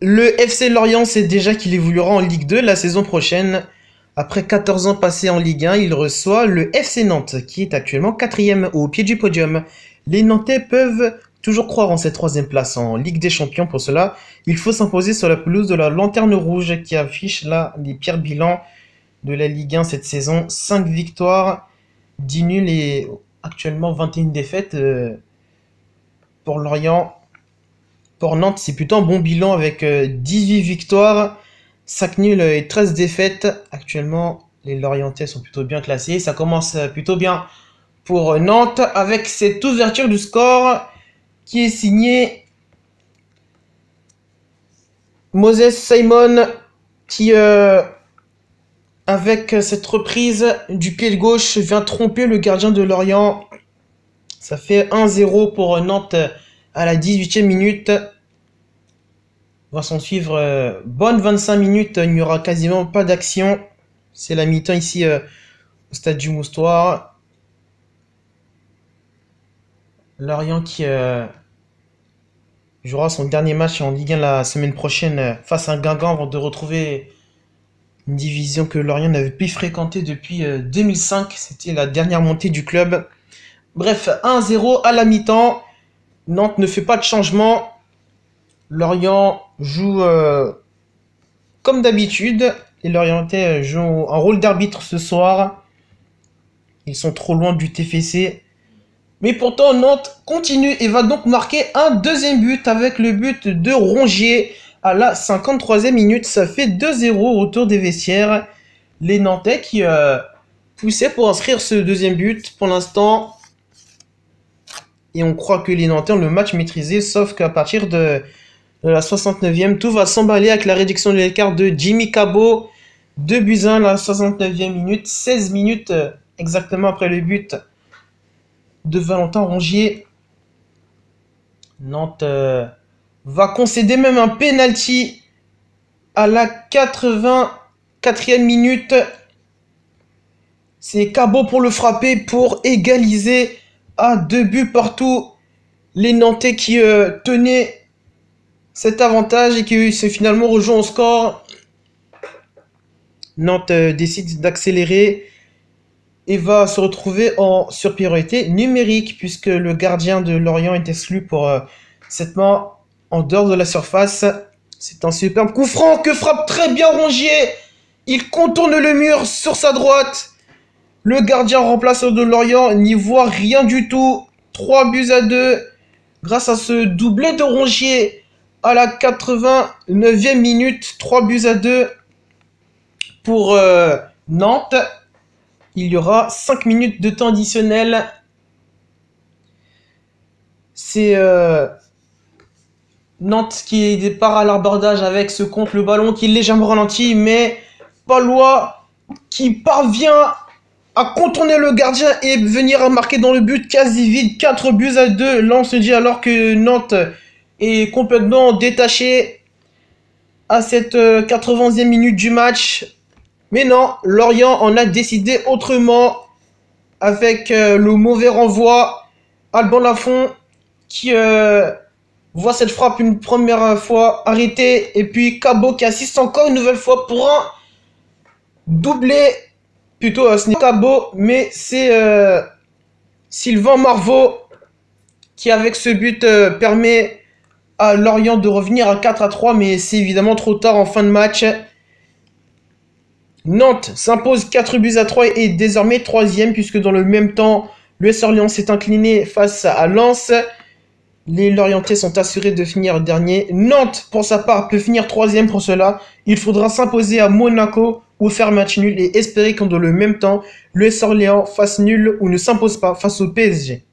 Le FC Lorient sait déjà qu'il évoluera en Ligue 2 la saison prochaine. Après 14 ans passés en Ligue 1, il reçoit le FC Nantes, qui est actuellement 4e au pied du podium. Les Nantais peuvent toujours croire en cette 3e place en Ligue des Champions. Pour cela, il faut s'imposer sur la pelouse de la Lanterne Rouge, qui affiche là les pires bilans de la Ligue 1 cette saison. 5 victoires, 10 nuls et actuellement 21 défaites pour Lorient. Pour Nantes, c'est plutôt un bon bilan avec 18 victoires, 5 nuls et 13 défaites. Actuellement, les Lorientais sont plutôt bien classés. Ça commence plutôt bien pour Nantes avec cette ouverture du score qui est signée Moses Simon qui, avec cette reprise du pied gauche, vient tromper le gardien de Lorient. Ça fait 1-0 pour Nantes à la 18e minute. Va s'en suivre bonne 25 minutes, il n'y aura quasiment pas d'action. C'est la mi-temps ici au stade du Moustoir. Lorient qui jouera son dernier match en Ligue 1 la semaine prochaine face à Guingamp avant de retrouver une division que Lorient n'avait plus fréquentée depuis 2005. C'était la dernière montée du club. Bref, 1-0 à la mi-temps. Nantes ne fait pas de changement. Lorient joue comme d'habitude. Les Lorientais jouent un rôle d'arbitre ce soir. Ils sont trop loin du TFC. Mais pourtant, Nantes continue et va donc marquer un deuxième but avec le but de Rongier à la 53e minute. Ça fait 2-0 au retour des vestiaires. Les Nantais qui poussaient pour inscrire ce deuxième but pour l'instant. Et on croit que les Nantais ont le match maîtrisé, sauf qu'à partir de la 69e, tout va s'emballer avec la réduction de l'écart de Jimmy Cabot. 2-1 la 69e minute, 16 minutes exactement après le but de Valentin Rongier. Nantes va concéder même un penalty à la 84e minute. C'est Cabot pour le frapper pour égaliser à 2 buts partout. Les Nantais qui tenaient cet avantage et qui se finalement rejoint au score. Nantes décide d'accélérer et va se retrouver en supériorité numérique puisque le gardien de Lorient est exclu pour 7 mois en dehors de la surface. C'est un superbe coup franc que frappe très bien Rongier. Il contourne le mur sur sa droite. Le gardien remplaçant de Lorient n'y voit rien du tout. 3-2 grâce à ce doublé de Rongier. À la 89e minute, 3-2 pour Nantes. Il y aura 5 minutes de temps additionnel. C'est Nantes qui part à l'abordage avec ce contre le ballon qui est légèrement ralenti, mais Palois qui parvient à contourner le gardien et venir à marquer dans le but quasi vide. 4-2. Là, on se dit alors que Nantes est complètement détaché à cette 80e minute du match. Mais non, Lorient en a décidé autrement avec le mauvais renvoi. Alban Lafont qui voit cette frappe une première fois arrêtée. Et puis Cabot qui assiste encore une nouvelle fois pour un doublé. Plutôt ce n'est pas Cabot, mais c'est Sylvain Marveau qui avec ce but permet à Lorient de revenir à 4-3, mais c'est évidemment trop tard en fin de match. Nantes s'impose 4-3 et est désormais 3e, puisque dans le même temps, l'US Orléans s'est incliné face à Lens. Les Lorientais sont assurés de finir dernier. Nantes, pour sa part, peut finir 3e pour cela. Il faudra s'imposer à Monaco ou faire match nul et espérer qu'en dans le même temps, l'US Orléans fasse nul ou ne s'impose pas face au PSG.